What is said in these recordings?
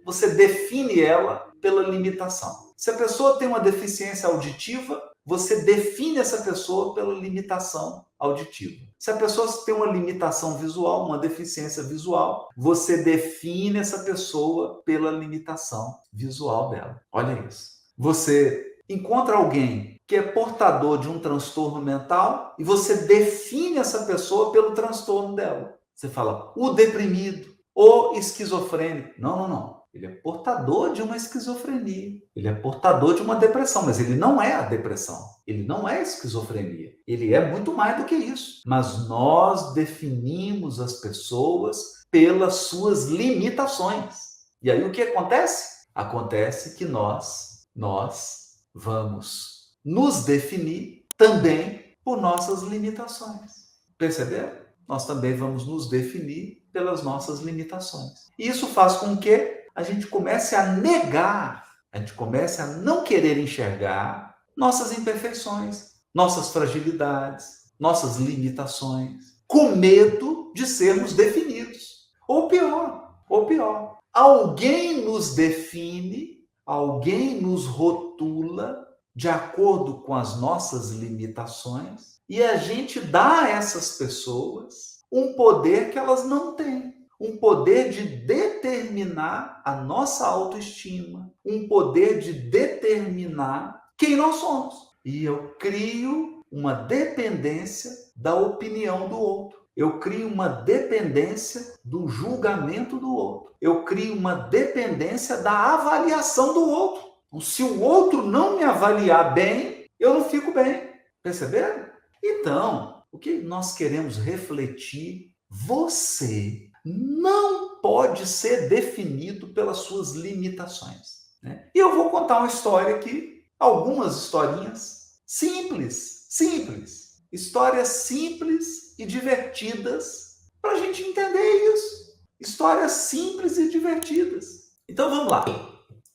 você define ela pela limitação. Se a pessoa tem uma deficiência auditiva, você define essa pessoa pela limitação auditiva. Se a pessoa tem uma limitação visual, uma deficiência visual, você define essa pessoa pela limitação visual dela. Olha isso. Você encontra alguém que é portador de um transtorno mental e você define essa pessoa pelo transtorno dela. Você fala, o deprimido, o esquizofrênico. Não. Ele é portador de uma esquizofrenia. Ele é portador de uma depressão, mas ele não é a depressão. Ele não é a esquizofrenia. Ele é muito mais do que isso. Mas nós definimos as pessoas pelas suas limitações. E aí o que acontece? Acontece que nós vamos nos definir também por nossas limitações. Perceberam? Nós também vamos nos definir pelas nossas limitações. E isso faz com que a gente comece a negar, a gente comece a não querer enxergar nossas imperfeições, nossas fragilidades, nossas limitações, com medo de sermos definidos. Ou pior, alguém nos define, alguém nos rotula de acordo com as nossas limitações e a gente dá a essas pessoas um poder que elas não têm. Um poder de determinar a nossa autoestima, um poder de determinar quem nós somos. E eu crio uma dependência da opinião do outro. Eu crio uma dependência do julgamento do outro. Eu crio uma dependência da avaliação do outro. Então, se o outro não me avaliar bem, eu não fico bem. Perceberam? Então, o que nós queremos refletir? Você não pode ser definido pelas suas limitações. Né? E eu vou contar uma história aqui, algumas historinhas simples. Histórias simples e divertidas para a gente entender isso. Histórias simples e divertidas. Então vamos lá.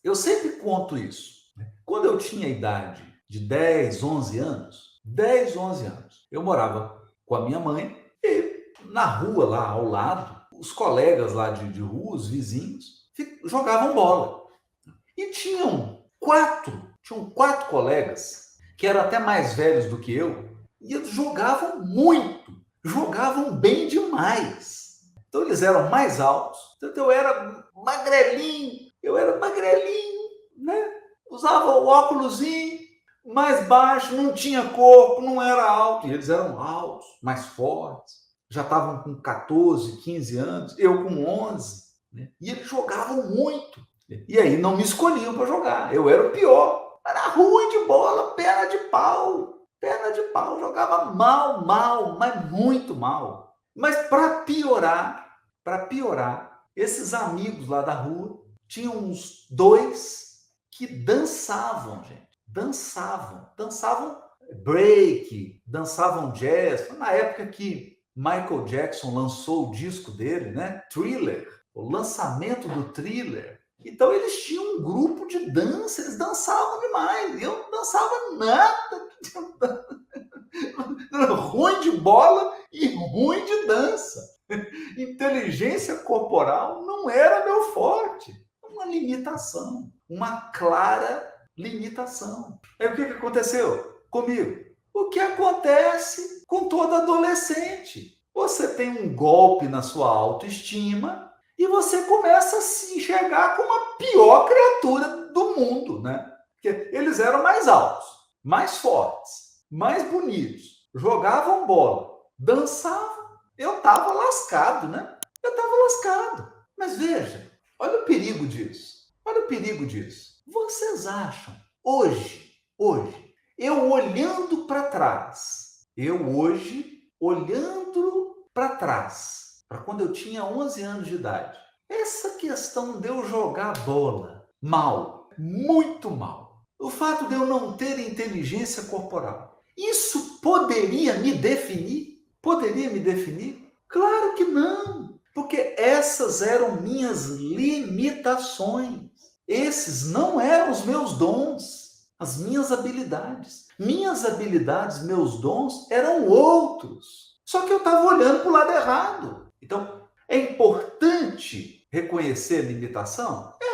Eu sempre conto isso. Quando eu tinha a idade de 10, 11 anos, eu morava com a minha mãe e na rua lá ao lado, os colegas lá de rua, os vizinhos, jogavam bola. E tinham quatro colegas, que eram até mais velhos do que eu, e eles jogavam muito, jogavam bem demais. Então eles eram mais altos, então eu era magrelinho, né? Usava o óculosinho, mais baixo, não tinha corpo, não era alto. E eles eram altos, mais fortes. Já estavam com 14, 15 anos, eu com 11. Né? E eles jogavam muito. E aí não me escolhiam para jogar. Eu era o pior. Era ruim de bola, perna de pau. Jogava mal, mas muito mal. Mas para piorar, esses amigos lá da rua, tinham uns dois que dançavam, gente. Dançavam break, dançavam jazz. Foi na época que Michael Jackson lançou o disco dele, né? Thriller, o lançamento do Thriller. Então eles tinham um grupo de dança, eles dançavam demais. Eu não dançava nada. Ruim de bola e ruim de dança. Inteligência corporal não era meu forte. Uma limitação, uma clara limitação. Aí o que aconteceu comigo? O que acontece com todo adolescente? Você tem um golpe na sua autoestima e você começa a se enxergar como a pior criatura do mundo, né? Porque eles eram mais altos, mais fortes, mais bonitos, jogavam bola, dançavam. Eu estava lascado, né? Mas veja, olha o perigo disso. Vocês acham, hoje, eu olhando para trás, para quando eu tinha 11 anos de idade, essa questão de eu jogar bola mal, muito mal, o fato de eu não ter inteligência corporal, isso poderia me definir? Claro que não, porque essas eram minhas limitações. Esses não eram os meus dons, as minhas habilidades. Minhas habilidades, meus dons eram outros. Só que eu estava olhando para o lado errado. Então, é importante reconhecer a limitação? É